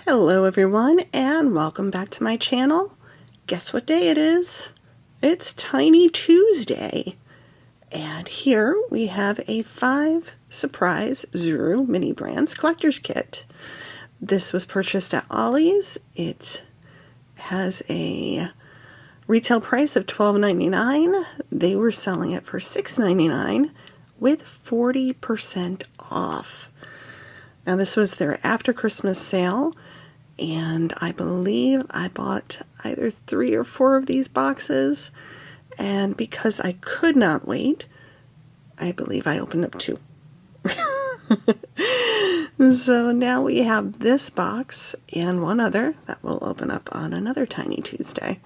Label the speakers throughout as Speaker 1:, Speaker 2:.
Speaker 1: Hello everyone and welcome back to my channel. Guess what day it is? It's Tiny Tuesday. And here we have a 5 surprise Zuru mini brands collector's kit. This was purchased at Ollie's. It has a retail price of $12.99. They were selling it for $6.99 with 40% off. Now this was their after Christmas sale, and I believe I bought either 3 or 4 of these boxes, and because I could not wait, I believe I opened up 2. So now we have this box and one other that will open up on another Tiny Tuesday.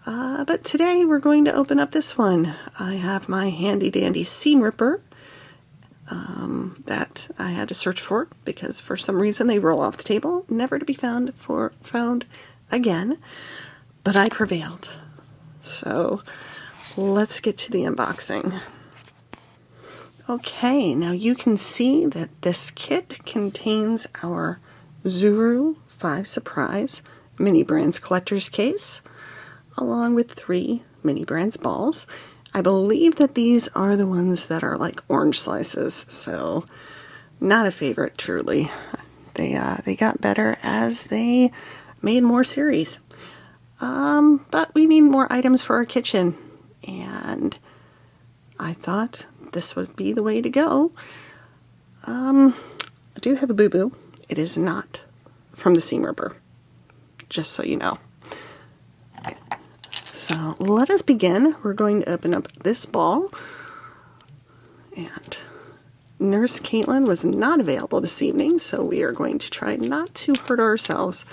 Speaker 1: But today we're going to open up this one. I have my handy dandy seam ripper that I had to search for because for some reason they roll off the table, never to be found again. But I prevailed. So let's get to the unboxing. Okay, now you can see that this kit contains our Zuru 5 Surprise Mini Brands Collector's Case, along with 3 Mini Brands balls. I believe that these are the ones that are like orange slices, so not a favorite, truly. They got better as they made more series. But we need more items for our kitchen, and I thought this would be the way to go. I do have a boo-boo. It is not from the seam ripper, just so you know. So let us begin. We're going to open up this ball, and Nurse Caitlin was not available this evening, so we are going to try not to hurt ourselves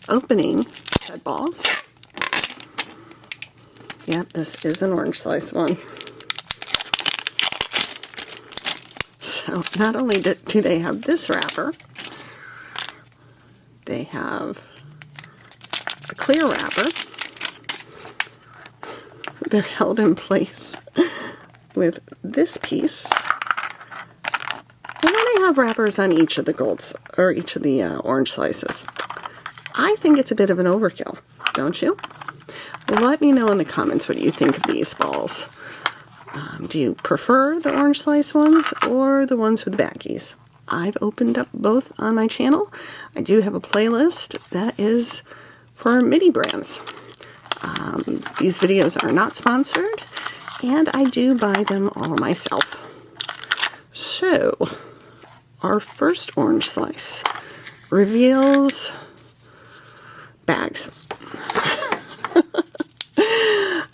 Speaker 1: opening said balls. Yep, this is an orange slice one. So not only do they have this wrapper, they have a clear wrapper. They're held in place with this piece. And then they have wrappers on each of the golds, or each of the orange slices. I think it's a bit of an overkill, don't you? Let me know in the comments what you think of these balls. Do you prefer the orange slice ones or the ones with baggies? I've opened up both on my channel. I do have a playlist that is for mini brands. These videos are not sponsored, and I do buy them all myself. So, our first orange slice reveals bags.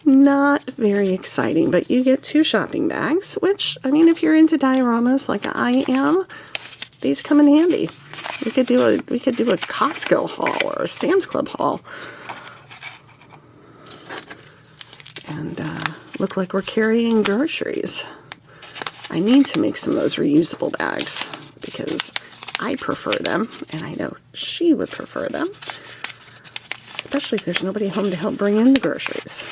Speaker 1: Not very exciting, but you get 2 shopping bags, which, I mean, if you're into dioramas like I am, these come in handy. We could do a Costco haul or a Sam's Club haul. And look like we're carrying groceries. I need to make some of those reusable bags because I prefer them, and I know she would prefer them, especially if there's nobody home to help bring in the groceries.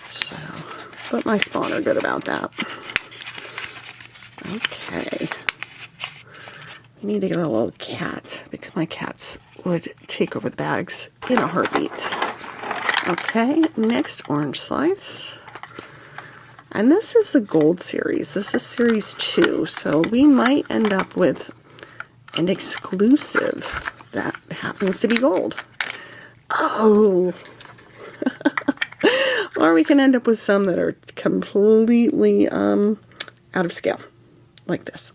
Speaker 1: So, but my spawn are good about that. Okay. We need to get a little cat because my cats would take over the bags in a heartbeat. Okay, next orange slice. And this is the gold series. This is series 2, so we might end up with an exclusive that happens to be gold. Oh! Or we can end up with some that are completely out of scale, like this.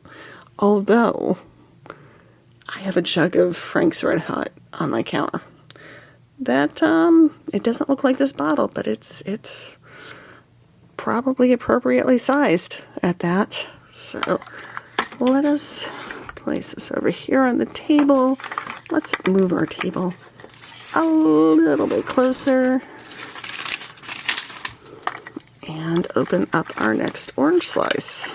Speaker 1: Although, I have a jug of Frank's Red Hot on my counter. That, it doesn't look like this bottle, but it's probably appropriately sized at that. So let us place this over here on the table. Let's move our table a little bit closer and open up our next orange slice.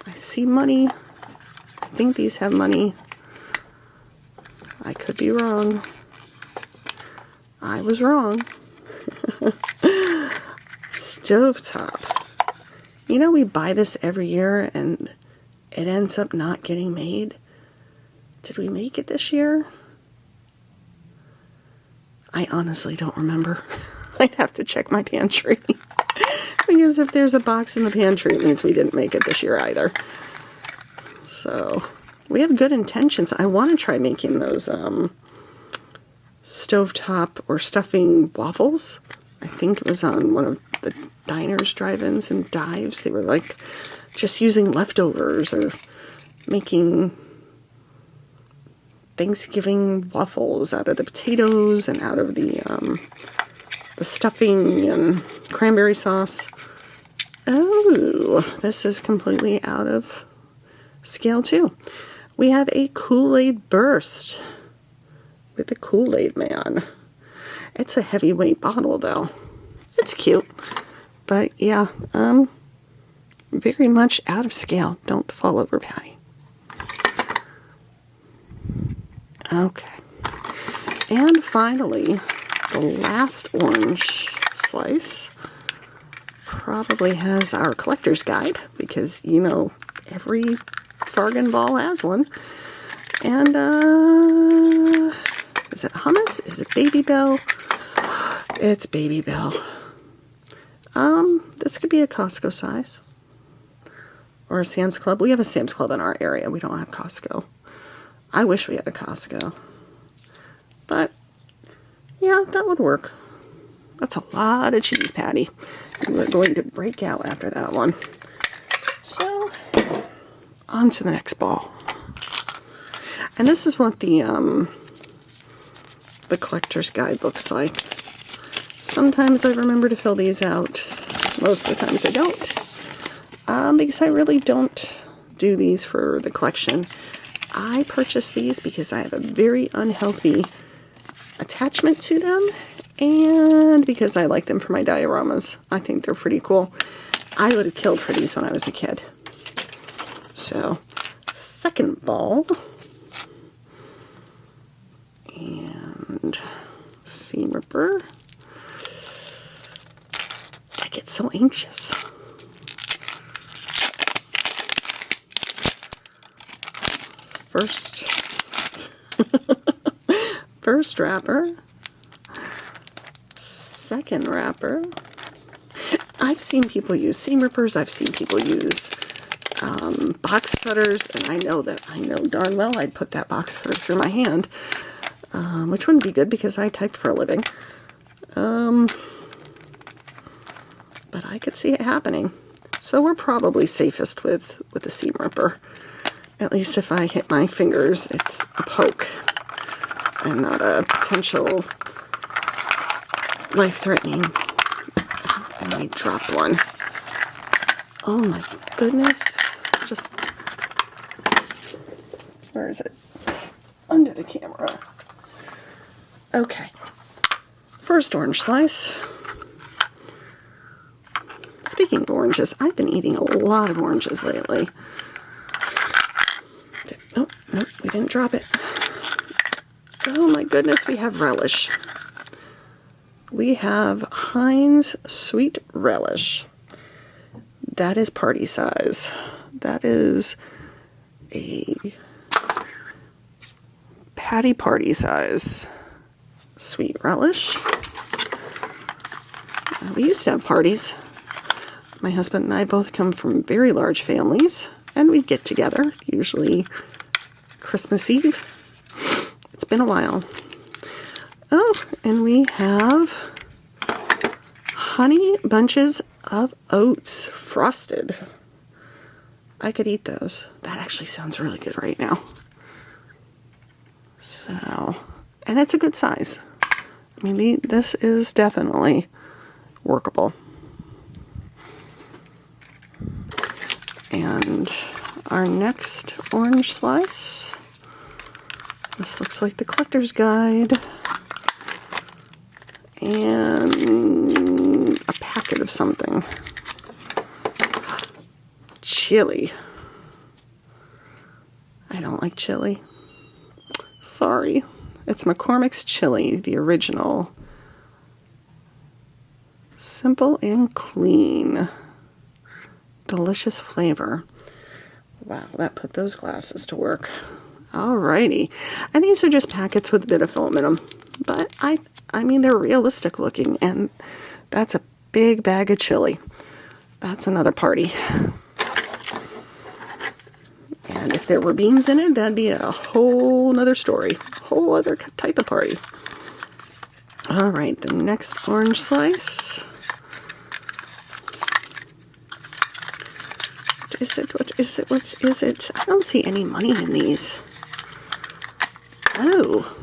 Speaker 1: I see money. I think these have money. I could be wrong. I was wrong. Stovetop. You know, we buy this every year and it ends up not getting made. Did we make it this year? I honestly don't remember. I'd have to check my pantry. Because if there's a box in the pantry, it means we didn't make it this year either. So, we have good intentions. I want to try making those stovetop or stuffing waffles. I think it was on one of the diners, drive-ins, and dives. They were like just using leftovers or making Thanksgiving waffles out of the potatoes and out of the stuffing and cranberry sauce. Oh, this is completely out of scale too. We have a Kool-Aid burst with the Kool-Aid man. It's a heavyweight bottle though. It's cute. But yeah, very much out of scale. Don't fall over, Patty. Okay. And finally, the last orange slice probably has our collector's guide because, you know, every Fargan ball has one. And, is it hummus? Is it Baby Bell? It's Baby Bell. This could be a Costco size. Or a Sam's Club. We have a Sam's Club in our area. We don't have Costco. I wish we had a Costco. But, yeah, that would work. That's a lot of cheese, Patty. We're going to break out after that one. So, on to the next ball. And this is what the collector's guide looks like. Sometimes I remember to fill these out. Most of the times I don't. Because I really don't do these for the collection. I purchased these because I have a very unhealthy attachment to them. And because I like them for my dioramas. I think they're pretty cool. I would have killed for these when I was a kid. So, second ball. And seam ripper. I get so anxious. First wrapper. Second wrapper. I've seen people use seam rippers. I've seen people use box cutters, and I know darn well I'd put that box cutter through my hand, which wouldn't be good because I type for a living. But I could see it happening. So we're probably safest with the seam ripper. At least if I hit my fingers, it's a poke and not a potential life-threatening. And I dropped one. Oh my goodness. Just, where is it? Under the camera. Okay. First orange slice. Speaking of oranges, I've been eating a lot of oranges lately. Nope, we didn't drop it. Oh my goodness, we have relish. We have Heinz Sweet Relish. That is party size. That is a Patty party size sweet relish. We used to have parties. My husband and I both come from very large families, and we'd get together, usually Christmas Eve. It's been a while. Oh, and we have Honey Bunches of Oats frosted. I could eat those. That actually sounds really good right now. So, and it's a good size. I mean, this is definitely workable. And our next orange slice. This looks like the collector's guide. And a packet of something. Chili. I don't like chili. Sorry. It's McCormick's chili, the original. Simple and clean. Delicious flavor. Wow, that put those glasses to work. Alrighty. And these are just packets with a bit of foam in them. But I mean, they're realistic looking, and that's a big bag of chili. That's another party. And if there were beans in it, that'd be a whole nother story. Whole other type of party. Alright, the next orange slice. What is it? What is it? What is it? I don't see any money in these. Oh.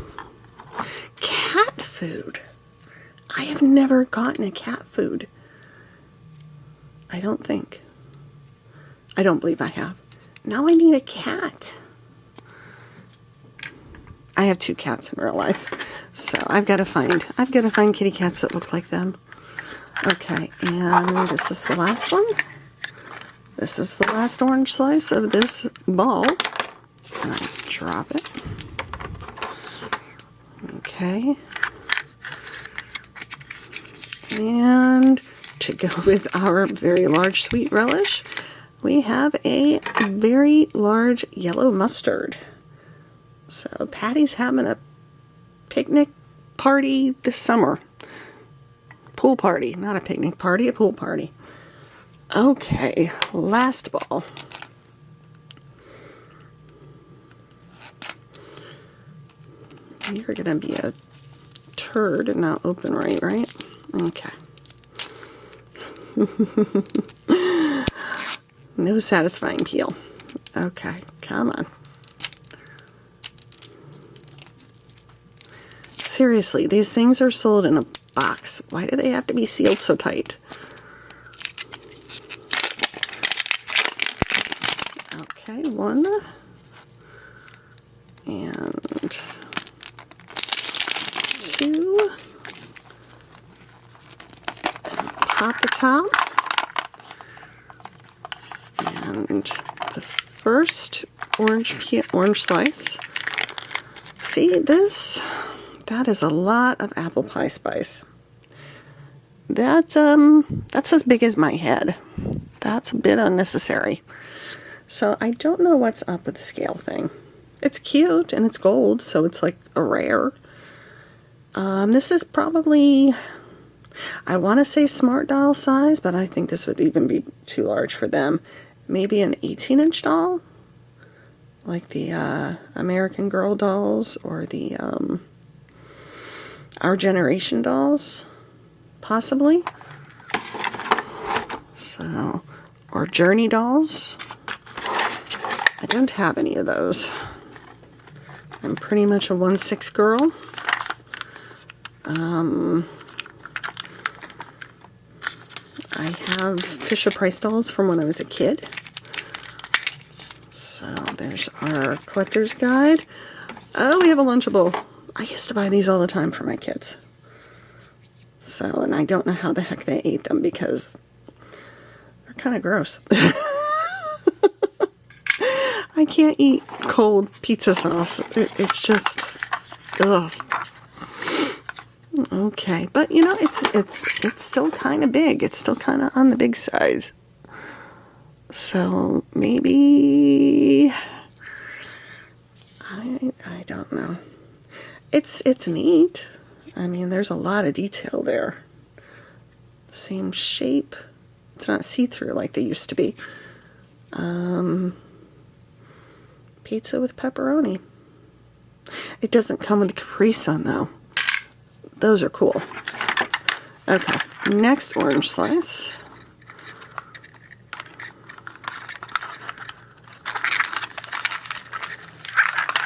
Speaker 1: Cat food. I have never gotten a cat food. I don't think. I don't believe I have. Now I need a cat. I have 2 cats in real life, so I've got to find kitty cats that look like them. Okay, and this is the last one. This is the last orange slice of this ball. And I drop it. Okay. And to go with our very large sweet relish, we have a very large yellow mustard. So Patty's having a picnic party this summer. Pool party, not a picnic party, a pool party. Okay, last ball. You're gonna be a turd and not open right? Okay. No satisfying peel. Okay, come on. Seriously, these things are sold in a box. Why do they have to be sealed so tight? Okay, 1. And 2. And pop the top. And the first orange slice. See this? That is a lot of apple pie spice. That's as big as my head. That's a bit unnecessary. So I don't know what's up with the scale thing. It's cute and it's gold, so it's like a rare. This is probably, I want to say smart doll size, but I think this would even be too large for them. Maybe an 18-inch doll, like the American Girl dolls or the Our Generation dolls, possibly. So, or Journey dolls. I don't have any of those. I'm pretty much a 1/6 girl. I have Fisher-Price dolls from when I was a kid. So there's our collector's guide. Oh, we have a Lunchable. I used to buy these all the time for my kids. So, and I don't know how the heck they ate them because they're kind of gross. I can't eat cold pizza sauce. It's just, ugh. Okay, but you know, it's still kind of big. It's still kind of on the big size. So maybe I don't know. It's neat. I mean, there's a lot of detail there. Same shape. It's not see-through like they used to be. Pizza with pepperoni. It doesn't come with Capri Sun though. Those are cool. Okay, next orange slice.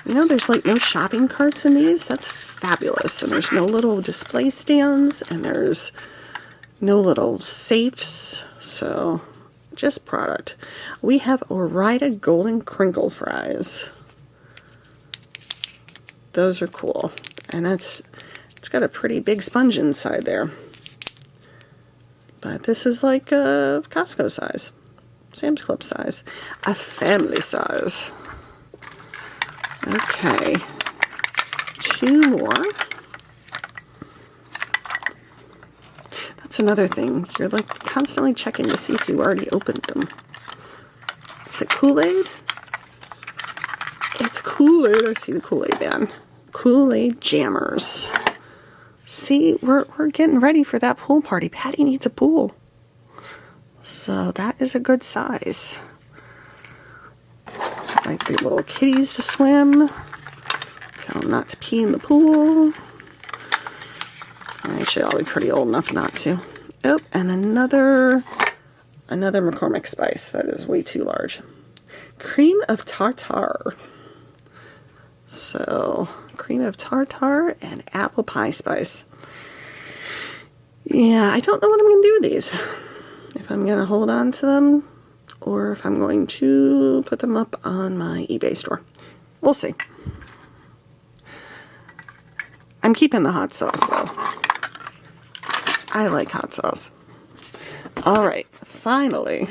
Speaker 1: You know, there's like no shopping carts in these. That's fabulous. And there's no little display stands, and there's no little safes. So, just product. We have Ore-Ida Golden Crinkle Fries. Those are cool. And it's got a pretty big sponge inside there. But this is like a Costco size. Sam's Club size. A family size. Okay. 2 more. That's another thing. You're like constantly checking to see if you already opened them. Is it Kool-Aid? It's Kool-Aid. Kool-Aid. I see the Kool-Aid van. Kool-Aid Jammers. See, we're getting ready for that pool party. Patty needs a pool. So that is a good size. Like the little kitties to swim. Tell them not to pee in the pool. Actually, I'll be pretty old enough not to. Oh, and another McCormick spice that is way too large. Cream of tartar. So, cream of tartar and apple pie spice. Yeah, I don't know what I'm going to do with these. If I'm going to hold on to them or if I'm going to put them up on my eBay store. We'll see. I'm keeping the hot sauce though. I like hot sauce. All right, finally,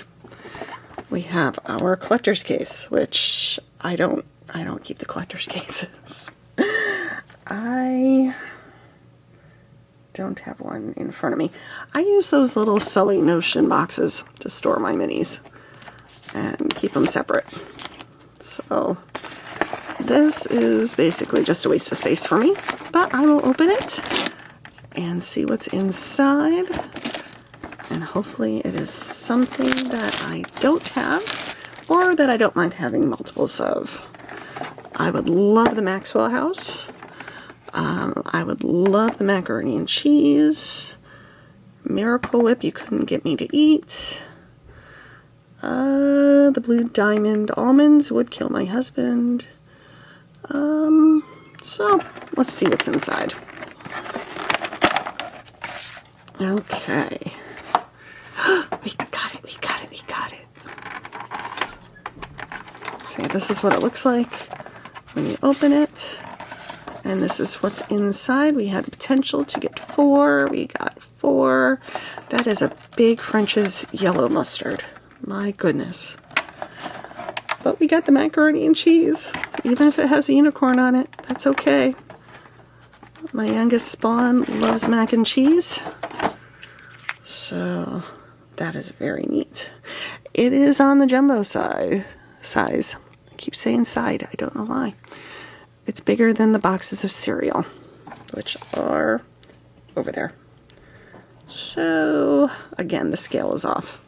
Speaker 1: we have our collector's case, which I don't keep the collector's cases. I don't have one in front of me. I use those little sewing notion boxes to store my minis and keep them separate. So this is basically just a waste of space for me, but I will open it and see what's inside. And hopefully it is something that I don't have or that I don't mind having multiples of. I would love the Maxwell House. I would love the macaroni and cheese. Miracle Whip you couldn't get me to eat. The Blue Diamond almonds would kill my husband. So let's see what's inside. Okay. We got it, we got it, we got it. See, this is what it looks like when you open it. And this is what's inside. We had the potential to get 4. We got 4. That is a big French's yellow mustard. My goodness. But we got the macaroni and cheese. Even if it has a unicorn on it, that's okay. My youngest spawn loves mac and cheese. So that is very neat. It is on the jumbo size. I keep saying side. I don't know why. It's bigger than the boxes of cereal, which are over there. So again, the scale is off.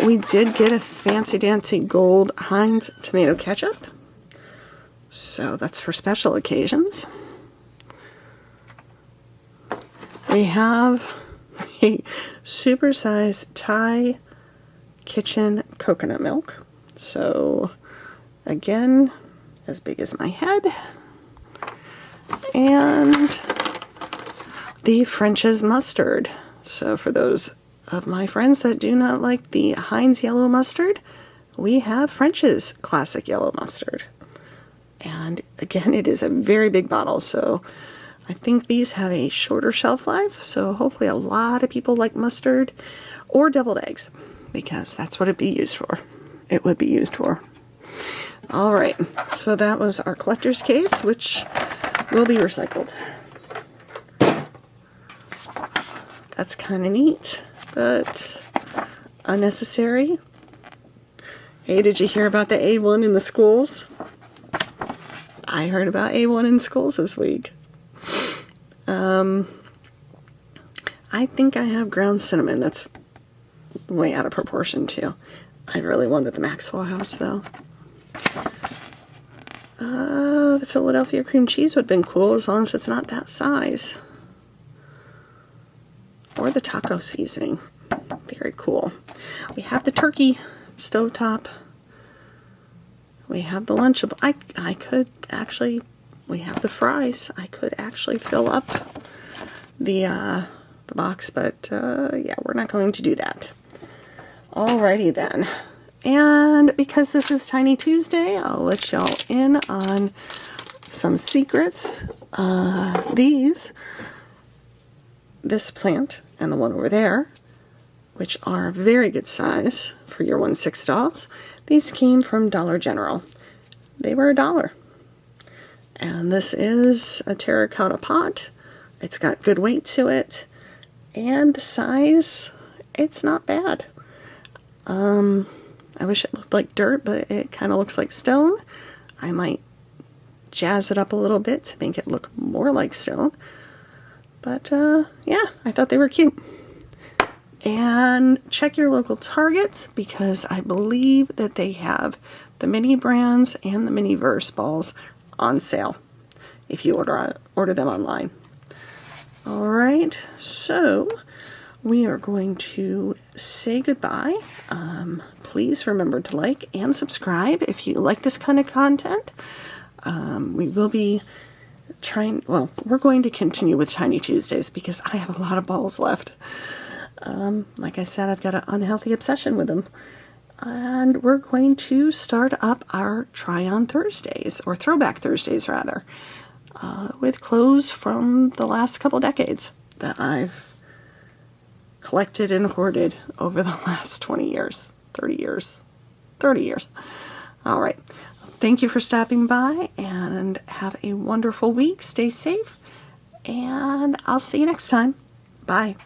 Speaker 1: We did get a fancy dancy gold Heinz tomato ketchup. So that's for special occasions. We have a supersized Thai kitchen coconut milk. So again, as big as my head. And the French's mustard. So for those of my friends that do not like the Heinz yellow mustard, we have French's classic yellow mustard. And again, it is a very big bottle, so I think these have a shorter shelf life, so hopefully a lot of people like mustard or deviled eggs, because that's what it'd be used for. It would be used for. All right, so that was our collector's case, which will be recycled. That's kind of neat, but unnecessary. Hey, did you hear about the A1 in the schools? I heard about A1 in schools this week. I think I have ground cinnamon. That's way out of proportion, too. I really wanted the Maxwell House, though. The Philadelphia cream cheese would have been cool as long as it's not that size. Or the taco seasoning. Very cool. We have the turkey stovetop. We have the Lunchable. I could actually, we have the fries. I could actually fill up the box, but yeah, we're not going to do that. Alrighty then. And because this is Tiny Tuesday, I'll let y'all in on some secrets. This plant and the one over there, which are very good size for your 1/6 dolls. These came from Dollar General. They were $1. And this is a terracotta pot. It's got good weight to it. And the size, it's not bad. I wish it looked like dirt, but it kind of looks like stone. I might jazz it up a little bit to make it look more like stone. But yeah, I thought they were cute. And check your local Target, because I believe that they have the mini brands and the mini verse balls on sale if you order them online. All right, so we are going to say goodbye. Please remember to like and subscribe if you like this kind of content. We will be we're going to continue with Tiny Tuesdays because I have a lot of balls left. Like I said, I've got an unhealthy obsession with them. And we're going to start up our Try-On Thursdays, or Throwback Thursdays rather, with clothes from the last couple decades that I've collected and hoarded over the last 20 years, 30 years. All right. Thank you for stopping by, and have a wonderful week. Stay safe, and I'll see you next time. Bye.